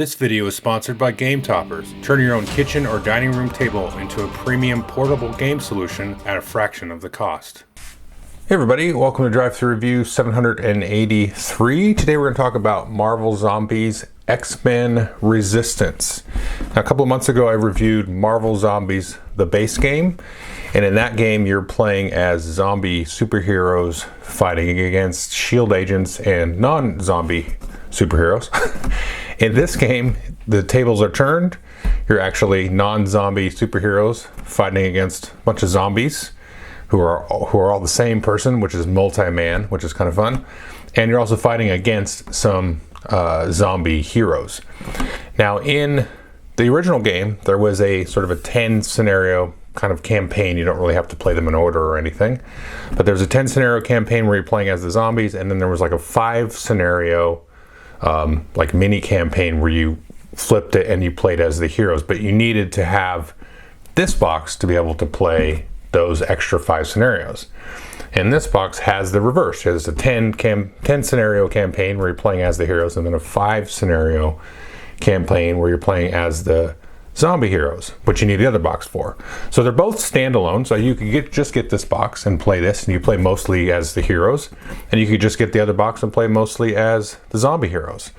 This video is sponsored by Game Toppers. Turn your own kitchen or dining room table into a premium portable game solution at a fraction of the cost. Hey everybody, welcome to Drive Thru Review 783. Today we're going to talk about Marvel Zombies X-Men Resistance. Now, a couple of months ago I reviewed Marvel Zombies, the base game, and in that game you're playing as zombie superheroes fighting against shield agents and non-zombie superheroes. In this game, the tables are turned. You're actually non-zombie superheroes fighting against a bunch of zombies who are all the same person, which is multi-man, which is kind of fun. And you're also fighting against some zombie heroes. Now, in the original game, there was a sort of a 10 scenario kind of campaign. You don't really have to play them in order or anything, but there's a 10 scenario campaign where you're playing as the zombies, and then there was like a 5 scenario like mini campaign where you flipped it and you played as the heroes, but you needed to have this box to be able to play those extra 5 scenarios. And this box has the reverse. It has a 10 scenario campaign where you're playing as the heroes, and then a 5 scenario campaign where you're playing as the zombie heroes, but you need the other box for. So they're both standalone, so you could just get this box and play this, and you play mostly as the heroes, and you could just get the other box and play mostly as the zombie heroes.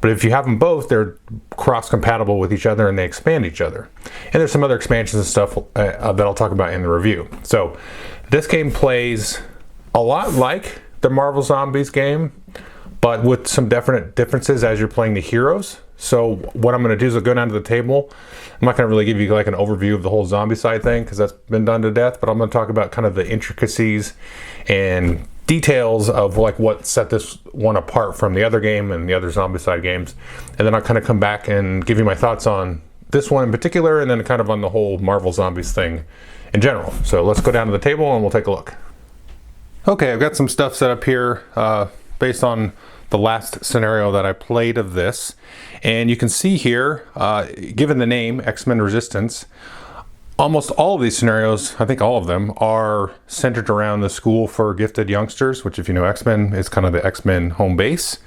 But if you have them both, they're cross-compatible with each other and they expand each other. And there's some other expansions and stuff that I'll talk about in the review. So this game plays a lot like the Marvel Zombies game, but with some definite differences as you're playing the heroes. So what I'm going to do is I'll go down to the table. I'm not going to really give you like an overview of the whole zombie side thing because that's been done to death, but I'm going to talk about kind of the intricacies and details of like what set this one apart from the other game and the other zombie side games. And then I'll kind of come back and give you my thoughts on this one in particular, and then kind of on the whole Marvel Zombies thing in general. So let's go down to the table and we'll take a look. Okay, I've got some stuff set up here based on the last scenario that I played of this. And you can see here, given the name X-Men Resistance, almost all of these scenarios, I think all of them, are centered around the School for Gifted Youngsters, which, if you know X-Men, is kind of the X-Men home base.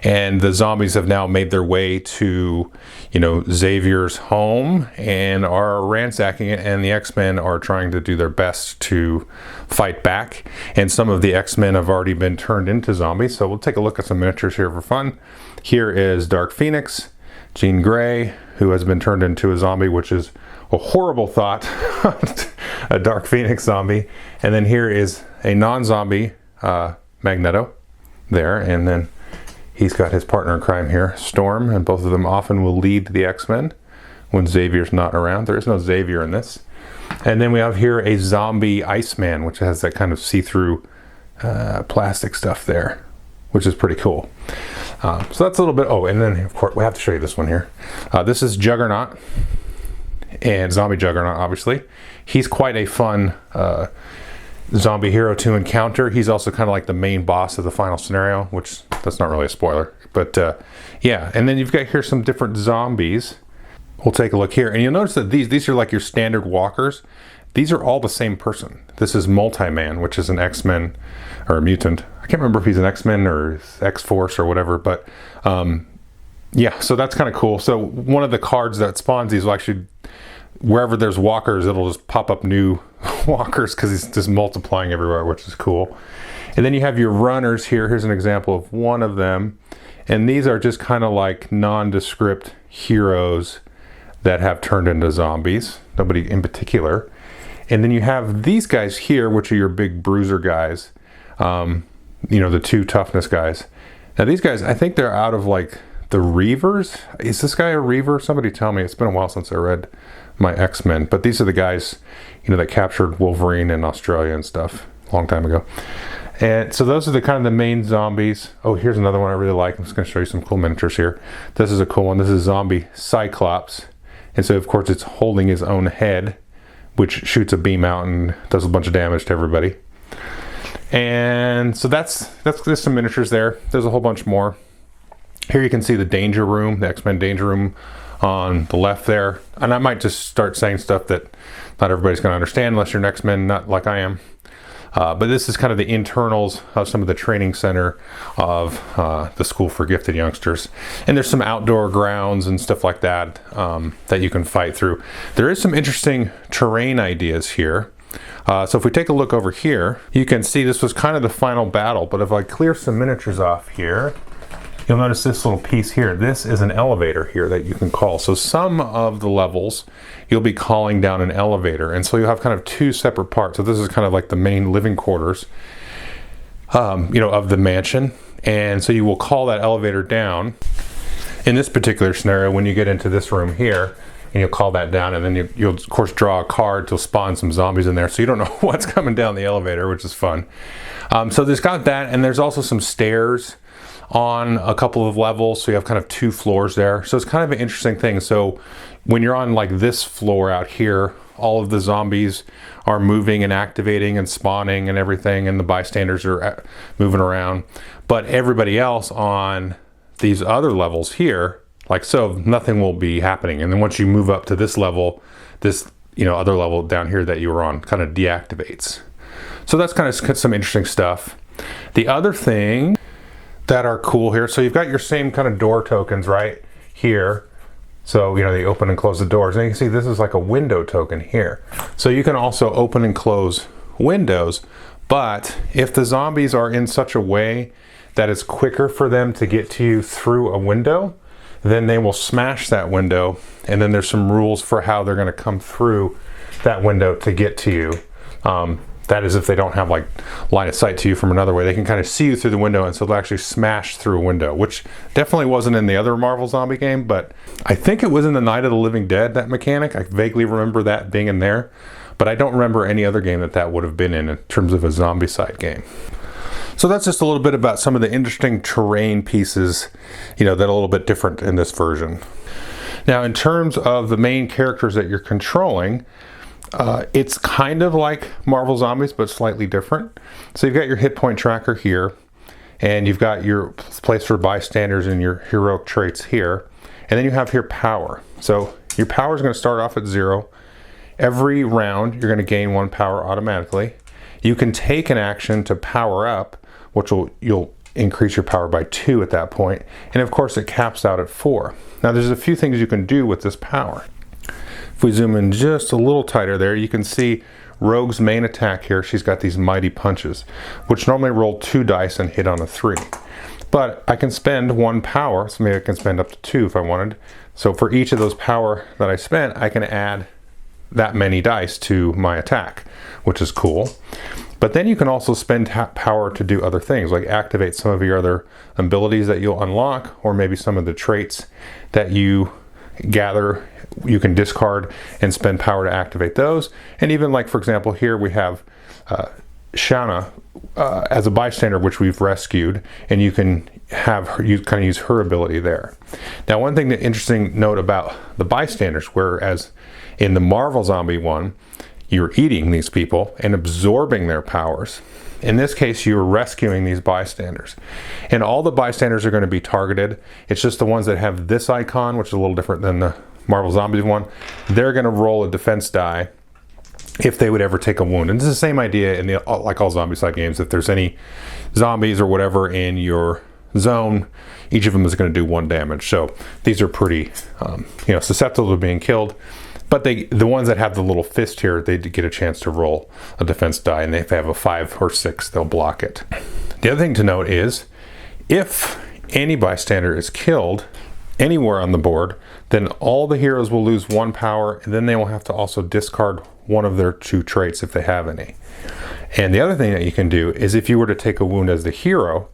And the zombies have now made their way to, Xavier's home and are ransacking it, and the X-Men are trying to do their best to fight back. And some of the X-Men have already been turned into zombies, so we'll take a look at some miniatures here for fun. Here is Dark Phoenix, Jean Grey, who has been turned into a zombie, which is a horrible thought, a Dark Phoenix zombie. And then here is a non-zombie Magneto there, and then he's got his partner in crime here, Storm, and both of them often will lead the X-Men when Xavier's not around. There is no Xavier in this. And then we have here a zombie Iceman, which has that kind of see-through plastic stuff there, which is pretty cool. So that's a little bit, and then of course we have to show you this one here. This is Juggernaut, and Zombie Juggernaut, obviously. He's quite a fun zombie hero to encounter. He's also kind of like the main boss of the final scenario, which that's not really a spoiler, but yeah. And then you've got here some different zombies. We'll take a look here, and you'll notice that these are like your standard walkers. These are all the same person. This is Multi-Man, which is an X-Men or a mutant. I can't remember if he's an X-Men or X-Force or whatever, but yeah, so that's kind of cool. So one of the cards that spawns these will actually, wherever there's walkers, it'll just pop up new walkers because he's just multiplying everywhere, which is cool. And then you have your runners here. Here's an example of one of them. And these are just kind of like nondescript heroes that have turned into zombies. Nobody in particular. And then you have these guys here, which are your big bruiser guys. The 2 toughness guys. Now these guys, I think they're out of like the Reavers. Is this guy a Reaver? Somebody tell me. It's been a while since I read my X-Men. But these are the guys, that captured Wolverine in Australia and stuff a long time ago. And so those are the kind of the main zombies. Oh, here's another one I really like. I'm just going to show you some cool miniatures here. This is a cool one. This is zombie Cyclops. And so, of course, it's holding his own head, which shoots a beam out and does a bunch of damage to everybody. And so there's some miniatures there. There's a whole bunch more. Here you can see the Danger Room, the X-Men Danger Room on the left there. And I might just start saying stuff that not everybody's going to understand unless you're an X-Men, not like I am. But this is kind of the internals of some of the training center of the School for Gifted Youngsters. And there's some outdoor grounds and stuff like that that you can fight through. There is some interesting terrain ideas here. So if we take a look over here, you can see this was kind of the final battle. But if I clear some miniatures off here, you'll notice this little piece here. This is an elevator here that you can call. So some of the levels, you'll be calling down an elevator. And so you'll have kind of two separate parts. So this is kind of like the main living quarters, of the mansion. And so you will call that elevator down. In this particular scenario, when you get into this room here, and you'll call that down, and then you'll of course draw a card to spawn some zombies in there. So you don't know what's coming down the elevator, which is fun. So there's got that, and there's also some stairs on a couple of levels, so you have kind of two floors there. So it's kind of an interesting thing. So when you're on like this floor out here, all of the zombies are moving and activating and spawning and everything, and the bystanders are moving around. But everybody else on these other levels here, like so, nothing will be happening. And then once you move up to this level, this other level down here that you were on kind of deactivates. So that's kind of some interesting stuff. The other thing that are cool here, so you've got your same kind of door tokens right here. So they open and close the doors, and you can see this is like a window token here. So you can also open and close windows, but if the zombies are in such a way that it's quicker for them to get to you through a window, then they will smash that window, and then there's some rules for how they're going to come through that window to get to you. That is if they don't have like line of sight to you from another way. They can kind of see you through the window, and so they'll actually smash through a window, which definitely wasn't in the other Marvel Zombie game, but I think it was in the Night of the Living Dead, that mechanic. I vaguely remember that being in there, but I don't remember any other game that would have been in terms of a Zombicide game. So that's just a little bit about some of the interesting terrain pieces, that are a little bit different in this version. Now, in terms of the main characters that you're controlling, it's kind of like Marvel Zombies, but slightly different. So you've got your hit point tracker here, and you've got your place for bystanders and your heroic traits here. And then you have here power. So your power is going to start off at 0. Every round, you're going to gain 1 power automatically. You can take an action to power up, which you'll increase your power by 2 at that point. And of course, it caps out at 4. Now, there's a few things you can do with this power. If we zoom in just a little tighter there, you can see Rogue's main attack here. She's got these mighty punches, which normally roll 2 dice and hit on a 3. But I can spend 1 power, so maybe I can spend up to 2 if I wanted. So for each of those power that I spent, I can add that many dice to my attack, which is cool. But then you can also spend power to do other things, like activate some of your other abilities that you'll unlock, or maybe some of the traits that you gather, you can discard and spend power to activate those. And even like, for example, here we have Shauna as a bystander, which we've rescued, and you can use her ability there. Now, one thing interesting note about the bystanders, whereas in the Marvel Zombie one, you're eating these people and absorbing their powers. In this case, you're rescuing these bystanders. And all the bystanders are going to be targeted. It's just the ones that have this icon, which is a little different than the Marvel Zombies one. They're going to roll a defense die if they would ever take a wound. And it's the same idea in like all Zombicide games. If there's any zombies or whatever in your zone, each of them is going to do 1 damage. So these are pretty susceptible to being killed. But the ones that have the little fist here, they get a chance to roll a defense die, and if they have a 5 or 6, they'll block it. The other thing to note is, if any bystander is killed anywhere on the board, then all the heroes will lose 1 power, and then they will have to also discard one of their 2 traits if they have any. And the other thing that you can do is, if you were to take a wound as the hero,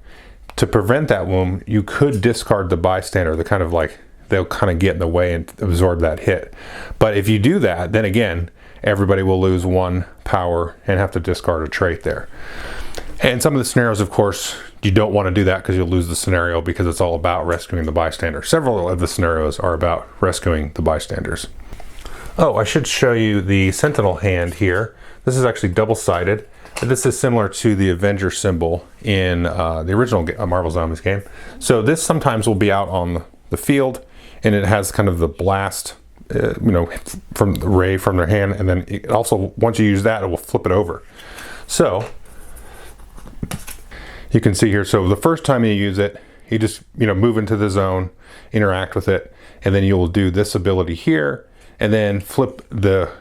to prevent that wound, you could discard the bystander, the kind of like, they'll kind of get in the way and absorb that hit. But if you do that, then again, everybody will lose 1 power and have to discard a trait there. And some of the scenarios, of course, you don't want to do that because you'll lose the scenario, because it's all about rescuing the bystander. Several of the scenarios are about rescuing the bystanders. Oh, I should show you the Sentinel hand here. This is actually double-sided. This is similar to the Avenger symbol in the original Marvel Zombies game. So this sometimes will be out on the field, and it has kind of the blast, from the ray from their hand, and then it also, once you use that, it will flip it over. So You can see here, so the first time you use it, you just, move into the zone, interact with it, and then you'll do this ability here, and then flip the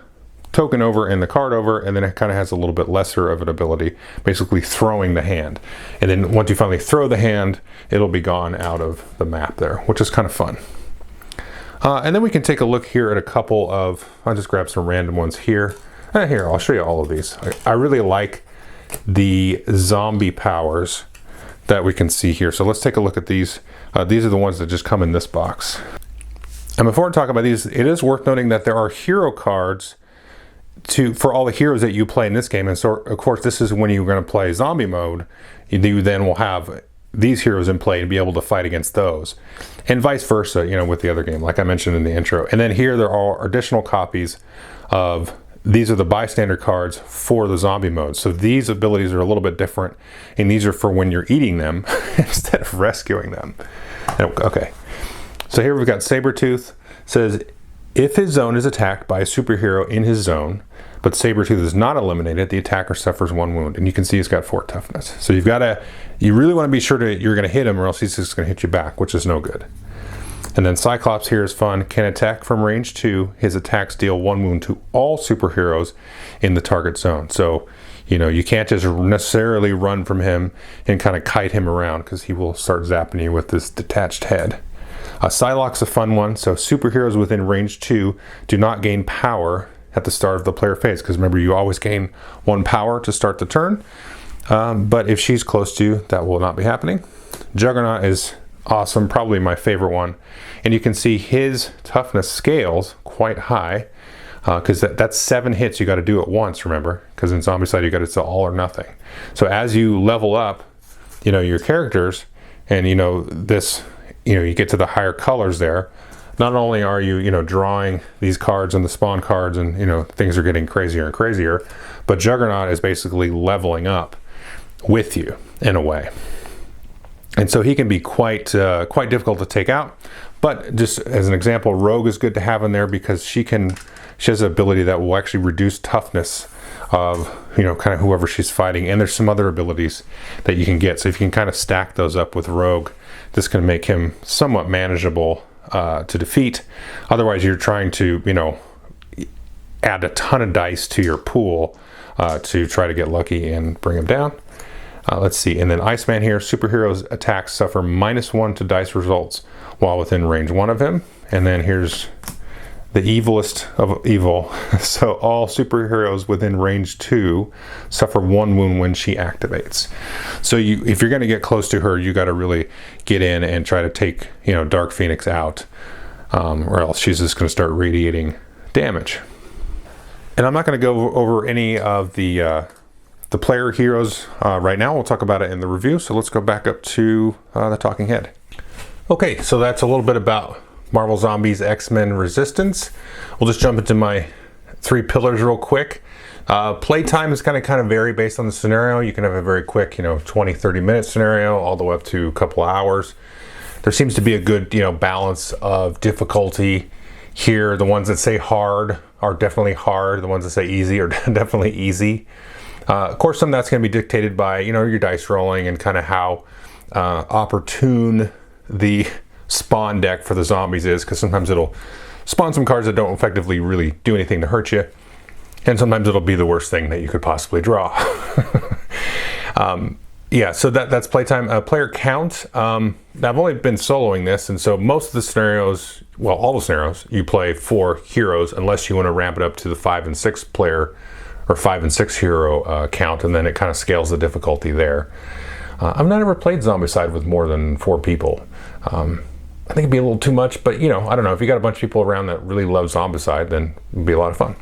token over and the card over, and then it kind of has a little bit lesser of an ability, basically throwing the hand. And then once you finally throw the hand, it'll be gone out of the map there, which is kind of fun. And then we can take a look here at a couple of, I'll just grab some random ones here. Here, I'll show you all of these. I really like the zombie powers that we can see here. So let's take a look at these. These are the ones that just come in this box. And before I talk about these, it is worth noting that there are hero cards for all the heroes that you play in this game. And so, of course, this is when you're going to play zombie mode. You then will have these heroes in play and be able to fight against those. And vice versa, with the other game, like I mentioned in the intro. And then here there are additional copies of, these are the bystander cards for the zombie mode. So these abilities are a little bit different, and these are for when you're eating them instead of rescuing them. Okay, so here we've got Sabretooth. Says, if his zone is attacked by a superhero in his zone, but Sabretooth is not eliminated, the attacker suffers 1 wound. And you can see he's got 4 toughness. So you really want to be sure you're going to hit him, or else he's just going to hit you back, which is no good. And then Cyclops here is fun. Can attack from range 2. His attacks deal 1 wound to all superheroes in the target zone. So, you can't just necessarily run from him and kind of kite him around, because he will start zapping you with this detached head. Psylocke's a fun one. So superheroes within range 2 do not gain power at the start of the player phase, because remember, you always gain 1 power to start the turn. But if she's close to you, that will not be happening. Juggernaut is awesome, probably my favorite one. And you can see his toughness scales quite high, because that's 7 hits you got to do at once, remember, because in Zombicide you got to do all or nothing. So as you level up your characters, and this, you get to the higher colors there, not only are you drawing these cards and the spawn cards, and things are getting crazier and crazier, but Juggernaut is basically leveling up with you in a way. And so he can be quite difficult to take out. But just as an example, Rogue is good to have in there, because she has an ability that will actually reduce toughness of kind of whoever she's fighting. And there's some other abilities that you can get. So if you can kind of stack those up with Rogue, this can make him somewhat manageable to defeat. Otherwise, you're trying to add a ton of dice to your pool to try to get lucky and bring him down. Let's see, and then Iceman here, superheroes attacks suffer -1 to dice results while within range 1 of him. And then here's the evilest of evil. So all superheroes within range 2 suffer 1 wound when she activates. So if you're going to get close to her, you got to really get in and try to take Dark Phoenix out, or else she's just going to start radiating damage. And I'm not going to go over any of the player heroes right now. We'll talk about it in the review. So let's go back up to the talking head. Okay, so that's a little bit about Marvel Zombies X-Men Resistance. We'll just jump into my 3 pillars real quick. Playtime is going to kind of vary based on the scenario. You can have a very quick, 20-30 minute scenario, all the way up to a couple of hours. There seems to be a good, balance of difficulty here. The ones that say hard are definitely hard. The ones that say easy are definitely easy. Of course, some of that's going to be dictated by, your dice rolling and kind of how opportune the spawn deck for the zombies is, because sometimes it'll spawn some cards that don't effectively really do anything to hurt you, and sometimes it'll be the worst thing that you could possibly draw. Yeah, so that's playtime. Player count, I've only been soloing this, and so most of the scenarios, well, all the scenarios, you play 4 heroes, unless you want to ramp it up to the 5 and 6 player or 5 and 6 hero count, and then it kind of scales the difficulty there. I've not ever played Zombicide with more than 4 people. I think it'd be a little too much, but I don't know. If you got a bunch of people around that really love Zombicide, then it'd be a lot of fun.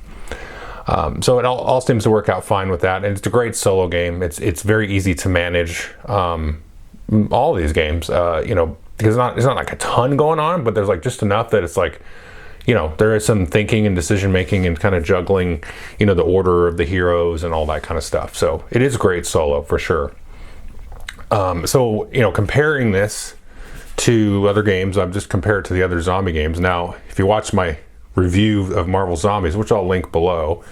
So it all seems to work out fine with that, and it's a great solo game. It's very easy to manage all these games, because there's not like a ton going on, but there's like just enough that it's like, there is some thinking and decision making and kind of juggling, the order of the heroes and all that kind of stuff. So it is great solo for sure. So comparing this to other games, I've just compared it to the other zombie games. Now, if you watch my review of Marvel Zombies, which I'll link below,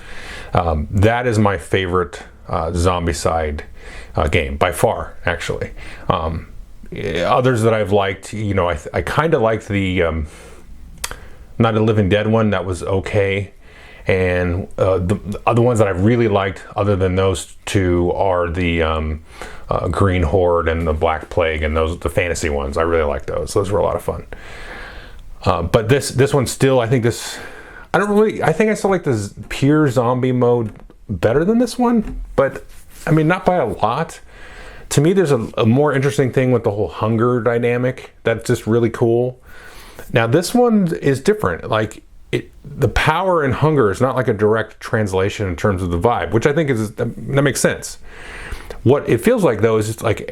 that is my favorite Zombicide game by far, actually. Others that I've liked, you know, I kind of liked the Night of the Living Dead one. That was okay. And the other ones that I really liked, other than those two, are the Green Horde and the Black Plague, and the fantasy ones. I really like those. Those were a lot of fun. But this one still, I think I think I still like this pure zombie mode better than this one, but I mean, not by a lot. To me, there's a more interesting thing with the whole hunger dynamic that's just really cool. Now, this one is different. Like, the power and hunger is not like a direct translation in terms of the vibe, which I think that makes sense. What it feels like, though, is it's like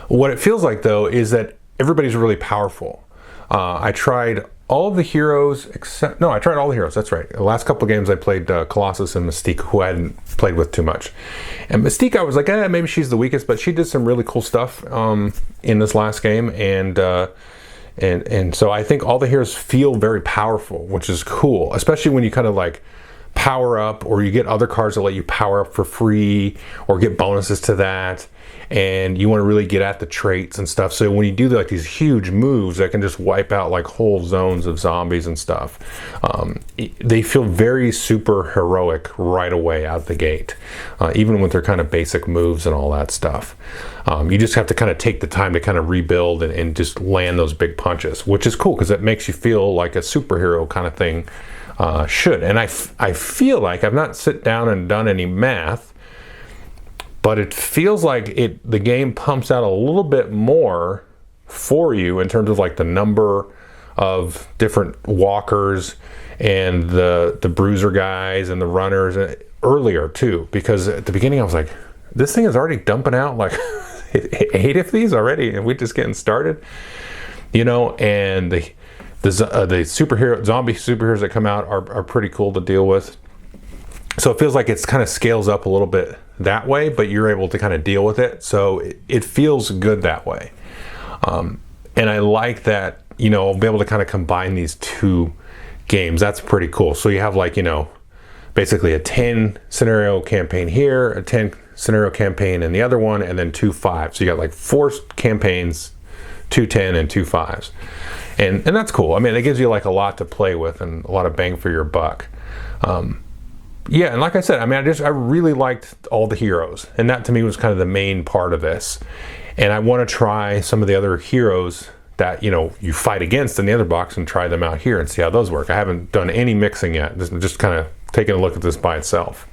what it feels like, though, is that everybody's really powerful. I tried all of the heroes I tried all the heroes. That's right. The last couple of games I played Colossus and Mystique, who I hadn't played with too much. And Mystique, I was like, maybe she's the weakest, but she did some really cool stuff in this last game, and so I think all the heroes feel very powerful, which is cool, especially when you kind of like power up, or you get other cards that let you power up for free or get bonuses to that, and you want to really get at the traits and stuff. So when you do like these huge moves that can just wipe out like whole zones of zombies and stuff, they feel very super heroic right away out the gate, even with their kind of basic moves and all that stuff. You just have to kind of take the time to kind of rebuild and just land those big punches, which is cool because it makes you feel like a superhero kind of thing should. And I feel like I've not sit down and done any math, but it feels like the game pumps out a little bit more for you in terms of like the number of different walkers and the bruiser guys and the runners earlier too, because at the beginning I was like, this thing is already dumping out like 8 of these already, and we're just getting started, you know. And the zombie superheroes that come out are pretty cool to deal with. So it feels like it's kind of scales up a little bit that way, but you're able to kind of deal with it. So it feels good that way. And I like that, you know, I'll be able to kind of combine these two games. That's pretty cool. So you have like, you know, basically a 10 scenario campaign here, a 10 scenario campaign in the other one, and then 2 5s. So you got like 4 campaigns, 2 10 and 2 5s. And that's cool. I mean, it gives you like a lot to play with and a lot of bang for your buck. Yeah, and like I said, I mean, I really liked all the heroes, and that to me was kind of the main part of this. And I want to try some of the other heroes that, you know, you fight against in the other box and try them out here and see how those work. I haven't done any mixing yet, just kind of taking a look at this by itself.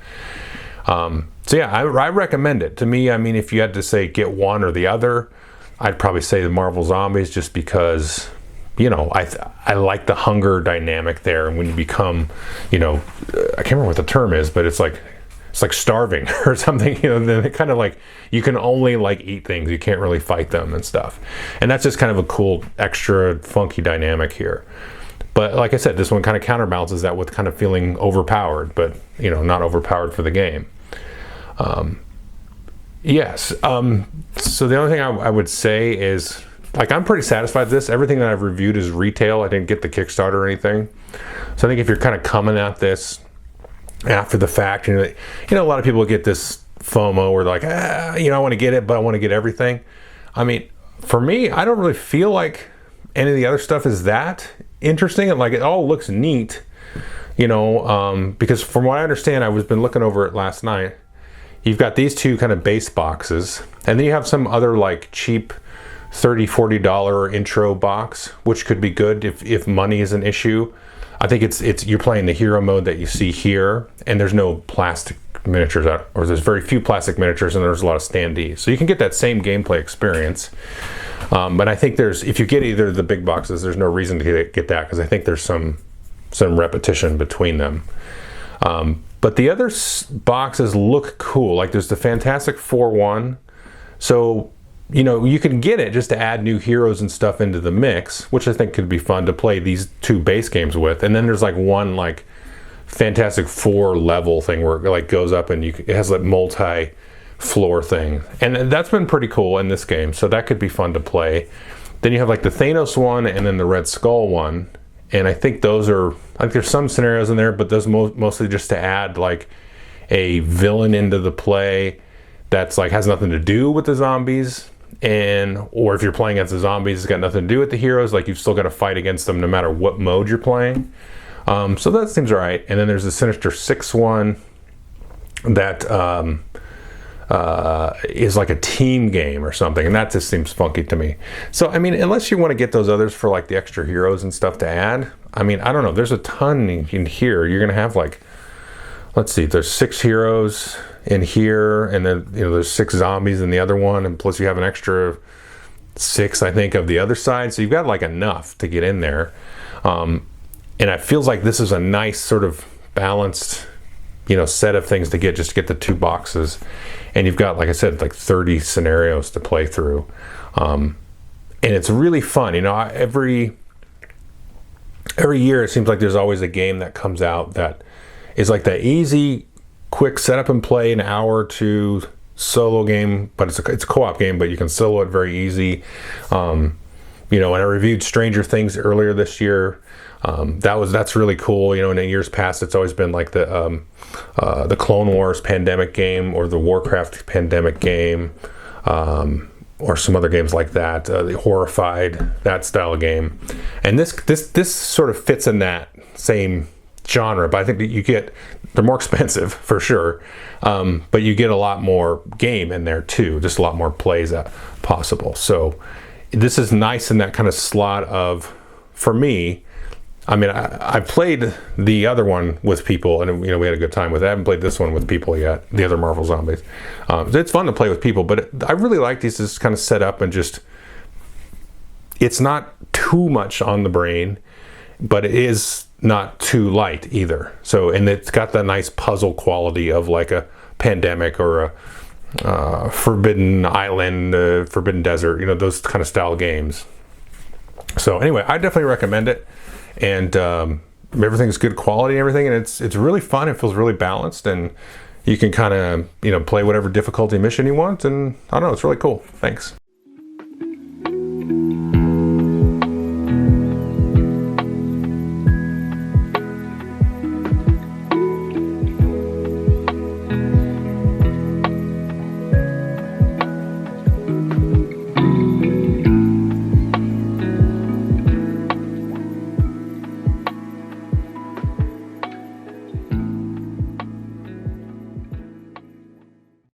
So yeah, I recommend it. To me, I mean, if you had to say get one or the other, I'd probably say the Marvel Zombies, just because, you know, I like the hunger dynamic there. And when you become, you know, I can't remember what the term is, but it's like starving or something, you know, then it kind of like, you can only like eat things. You can't really fight them and stuff. And that's just kind of a cool, extra funky dynamic here. But like I said, this one kind of counterbalances that with kind of feeling overpowered, but, you know, not overpowered for the game. Yes. So the only thing I would say is, like, I'm pretty satisfied with this. Everything that I've reviewed is retail. I didn't get the Kickstarter or anything. So I think if you're kind of coming at this after the fact, you know, a lot of people get this FOMO where they're like, you know, I want to get it, but I want to get everything. I mean, for me, I don't really feel like any of the other stuff is that interesting. And like, it all looks neat, you know, because from what I understand, I was been looking over it last night. You've got these two kind of base boxes, and then you have some other like cheap $30-$40 intro box, which could be good if money is an issue. I think it's you're playing the hero mode that you see here, and there's no plastic miniatures out, or there's very few plastic miniatures, and there's a lot of standees, so you can get that same gameplay experience. But I think if you get either of the big boxes, there's no reason to get that, because I think there's some repetition between them. But the other boxes look cool. Like there's the Fantastic Four one, so you know, you can get it just to add new heroes and stuff into the mix, which I think could be fun to play these two base games with. And then there's like one like Fantastic Four level thing where it like goes up and it has like multi-floor thing. And that's been pretty cool in this game, so that could be fun to play. Then you have like the Thanos one and then the Red Skull one. And I think there's some scenarios in there, but those mostly just to add like a villain into the play that's like has nothing to do with the zombies, or if you're playing against the zombies, it's got nothing to do with the heroes. Like you've still got to fight against them no matter what mode you're playing. So that seems all right. And then there's the Sinister Six one that is like a team game or something, and that just seems funky to me. So I mean, unless you want to get those others for like the extra heroes and stuff to add, I mean, I don't know. There's a ton in here. You're gonna have like, let's see, there's 6 heroes in here, and then there's 6 zombies in the other one, and plus you have an extra 6, I think, of the other side. So you've got like enough to get in there, and it feels like this is a nice sort of balanced set of things to get, just to get the 2 boxes. And you've got, like I said, like 30 scenarios to play through. And it's really fun. Every year it seems like there's always a game that comes out that is like the easy, quick setup and play, an hour or 2 solo game, but it's a co-op game, but you can solo it very easy. And I reviewed Stranger Things earlier this year. That's really cool. In years past, it's always been like the Clone Wars pandemic game, or the Warcraft pandemic game, or some other games like that. The Horrified, that style of game, and this sort of fits in that same genre. But I think that they're more expensive for sure, but you get a lot more game in there too, just a lot more plays possible. So this is nice in that kind of slot of, for me. I mean, I played the other one with people, and we had a good time with it. I haven't played this one with people yet, the other Marvel Zombies. It's fun to play with people, but I really like these just kind of set up and just, it's not too much on the brain, but it is not too light either. So, and it's got that nice puzzle quality of like a Pandemic or a Forbidden Island, Forbidden Desert, those kind of style games. So anyway, I definitely recommend it. And everything's good quality and everything, and it's really fun. It feels really balanced, and you can kind of play whatever difficulty mission you want, and I don't know, it's really cool. Thanks.